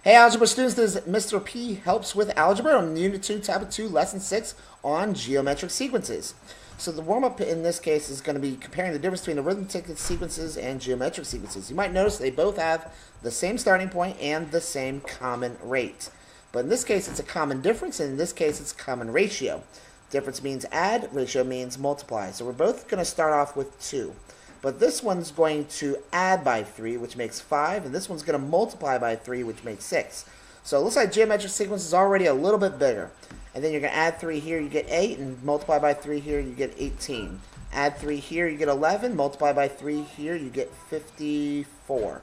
Hey, Algebra students, this is Mr. P Helps with Algebra on Unit 2, Topic 2, Lesson 6 on geometric sequences. So the warm-up in this case is going to be comparing the difference between arithmetic sequences and geometric sequences. You might notice they both have the same starting point and the same common rate. But in this case, it's a common difference, and in this case, it's a common ratio. Difference means add, ratio means multiply. So we're both going to start off with 2. But this one's going to add by 3, which makes 5, and this one's going to multiply by 3, which makes 6. So it looks like geometric sequence is already a little bit bigger. And then you're going to add 3 here, you get 8, and multiply by 3 here, you get 18. Add 3 here, you get 11. Multiply by 3 here, you get 54.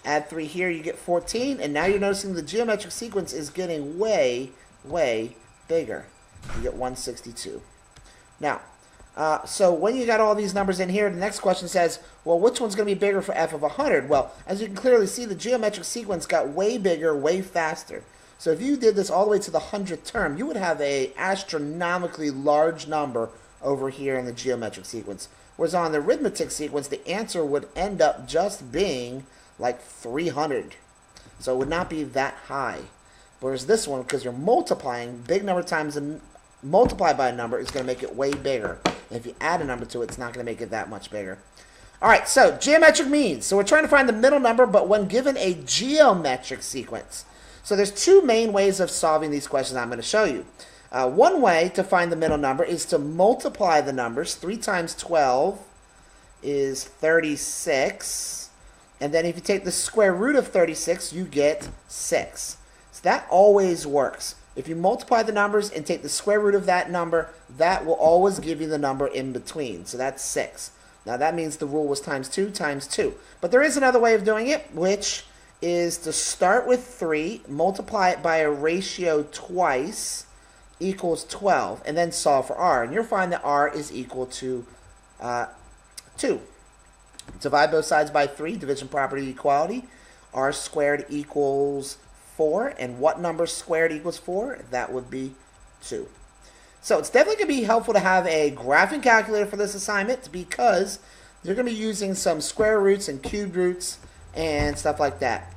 Add 3 here, you get 14. And now you're noticing the geometric sequence is getting way, way bigger. You get 162. Now, so when you got all these numbers in here, the next question says, well, which one's going to be bigger for f of 100? Well, as you can clearly see, the geometric sequence got way bigger, way faster. So if you did this all the way to the 100th term, you would have an astronomically large number over here in the geometric sequence. Whereas on the arithmetic sequence, the answer would end up just being like 300. So it would not be that high. Whereas this one, because you're multiplying, big number times multiply by a number is going to make it way bigger. And if you add a number to it, it's not going to make it that much bigger. All right, so geometric means. So we're trying to find the middle number, but when given a geometric sequence. So there's two main ways of solving these questions I'm going to show you. One way to find the middle number is to multiply the numbers. 3 times 12 is 36. And then if you take the square root of 36, you get 6. So that always works. If you multiply the numbers and take the square root of that number, that will always give you the number in between. So that's 6. Now that means the rule was times 2 times 2. But there is another way of doing it, which is to start with 3, multiply it by a ratio twice, equals 12, and then solve for r. And you'll find that r is equal to 2. Divide both sides by 3, division property equality. R squared equals 4, and what number squared equals 4? That would be 2. So it's definitely going to be helpful to have a graphing calculator for this assignment because you're going to be using some square roots and cube roots and stuff like that.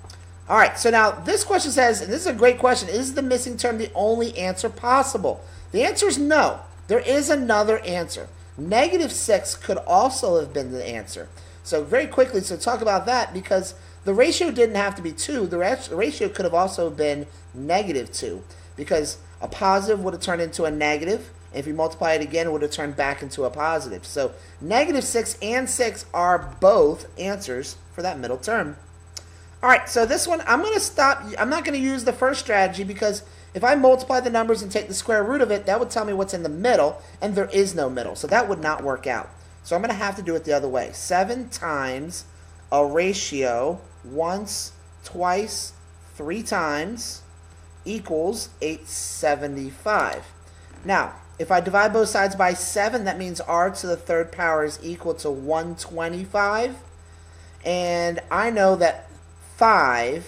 All right, so now this question says, and this is a great question, is the missing term the only answer possible? The answer is no. There is another answer. -6 could also have been the answer. So very quickly, so talk about that because the ratio didn't have to be 2. The ratio could have also been -2 because a positive would have turned into a negative. And if you multiply it again, it would have turned back into a positive. So -6 and 6 are both answers for that middle term. All right, so this one, I'm going to stop. I'm not going to use the first strategy because if I multiply the numbers and take the square root of it, that would tell me what's in the middle, and there is no middle. So that would not work out. So I'm going to have to do it the other way. 7 times a ratio once, twice, 3 times equals 875. Now, if I divide both sides by 7, that means r to the 3rd power is equal to 125. And I know that 5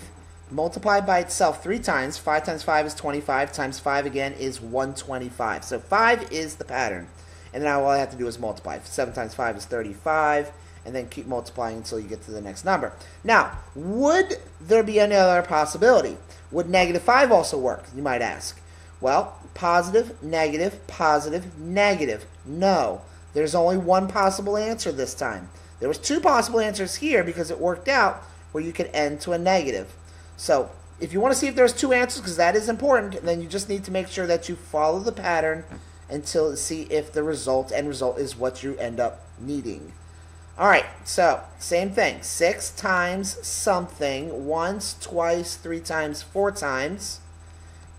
multiplied by itself 3 times, 5 times 5 is 25, times 5 again is 125. So 5 is the pattern. And now all I have to do is multiply. 7 times 5 is 35, and then keep multiplying until you get to the next number. Now, would there be any other possibility? Would -5 also work, you might ask? Well, positive, negative. No. There's only one possible answer this time. There was 2 possible answers here because it worked out where you could end to a negative. So if you want to see if there's 2 answers, because that is important, then you just need to make sure that you follow the pattern until see if the end result is what you end up needing. All right, so same thing. 6 times something once, twice, 3 times, 4 times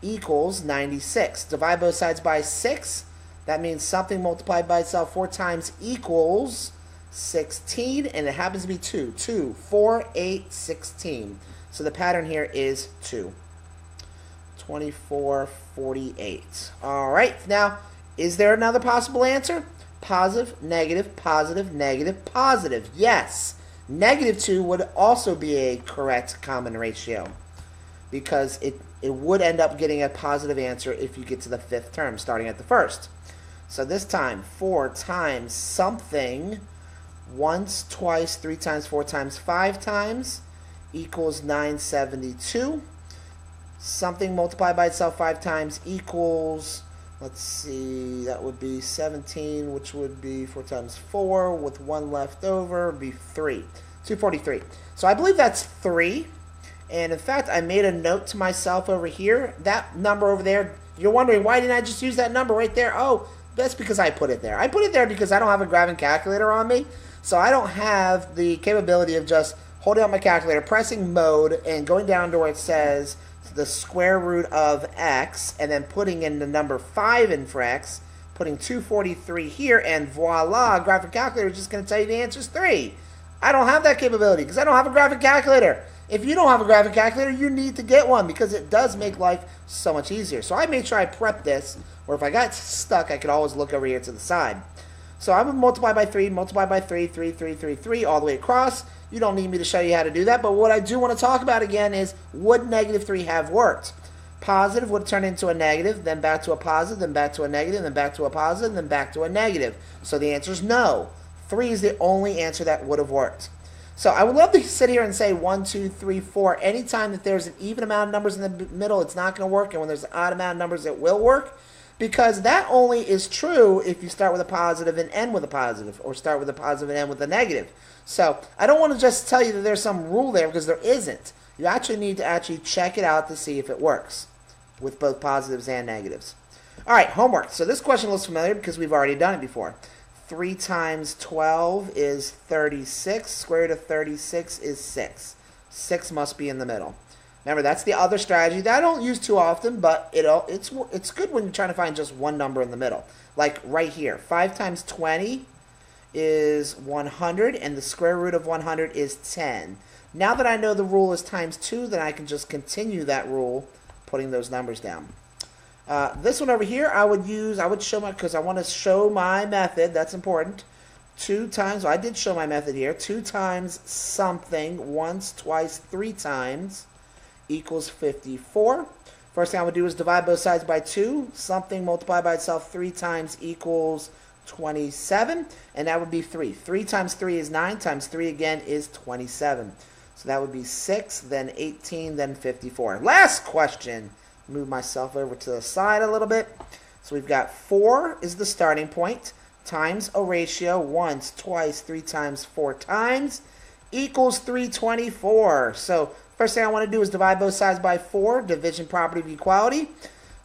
equals 96. Divide both sides by 6. That means something multiplied by itself 4 times equals 16, and it happens to be 2. 2, 4, 8, 16. So the pattern here is 2. 24, 48. All right, now, is there another possible answer? Positive, negative, positive, negative, positive. Yes, -2 would also be a correct common ratio because it would end up getting a positive answer if you get to the 5th term, starting at the 1st. So this time, 4 times something once, twice, 3 times, 4 times, 5 times equals 972. Something multiplied by itself 5 times equals, let's see, that would be 17, which would be 4 times 4, with 1 left over, would be 3. 243. So I believe that's 3. And in fact, I made a note to myself over here. That number over there, you're wondering, why didn't I just use that number right there? Oh, that's because I put it there. I put it there because I don't have a graphing calculator on me. So I don't have the capability of just holding up my calculator, pressing mode, and going down to where it says the square root of x, and then putting in the number 5 in for x, putting 243 here, and voila, graphic calculator is just going to tell you the answer is 3. I don't have that capability because I don't have a graphic calculator. If you don't have a graphic calculator, you need to get one because it does make life so much easier. So I made sure I prepped this, or if I got stuck, I could always look over here to the side. So I'm going to multiply by 3, multiply by 3, 3, 3, 3, 3, all the way across. You don't need me to show you how to do that, but what I do want to talk about again is, would negative 3 have worked? Positive would turn into a negative, then back to a positive, then back to a negative, then back to a positive, then back to a negative. So the answer is no. 3 is the only answer that would have worked. So I would love to sit here and say 1, 2, 3, 4. Anytime that there's an even amount of numbers in the middle, it's not going to work. And when there's an odd amount of numbers, it will work. Because that only is true if you start with a positive and end with a positive, or start with a positive and end with a negative. So I don't want to just tell you that there's some rule there, because there isn't. You actually need to check it out to see if it works with both positives and negatives. All right, homework. So this question looks familiar because we've already done it before. 3 times 12 is 36. Square root of 36 is 6. 6 must be in the middle. Remember, that's the other strategy that I don't use too often, but it's good when you're trying to find just one number in the middle. Like right here, 5 times 20 is 100, and the square root of 100 is 10. Now that I know the rule is times 2, then I can just continue that rule, putting those numbers down. This one over here, I would show my, because I want to show my method, that's important. 2 times, well, I did show my method here, 2 times something, once, twice, 3 times, equals 54. First thing I would do is divide both sides by 2. Something multiplied by itself 3 times equals 27, and that would be 3. 3 times 3 is 9, times 3 again is 27. So that would be 6, then 18, then 54. Last question. Move myself over to the side a little bit. So we've got 4 is the starting point, times a ratio, once, twice, 3 times, 4 times, equals 324. So first thing I want to do is divide both sides by 4, division property of equality.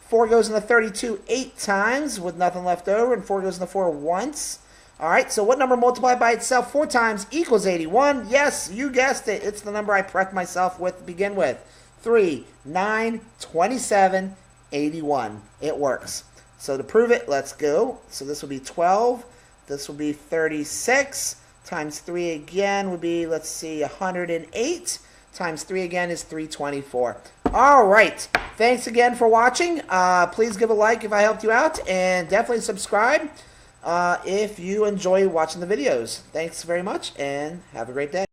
4 goes into 32 8 times with nothing left over, and 4 goes into 4 once. All right, so what number multiplied by itself 4 times equals 81? Yes, you guessed it. It's the number I prepped myself with to begin with. 3, 9, 27, 81. It works. So to prove it, let's go. So this will be 12. This will be 36. Times 3 again would be, let's see, 108. Times 3 again is 324. All right. Thanks again for watching. Please give a like if I helped you out, and definitely subscribe if you enjoy watching the videos. Thanks very much, and have a great day.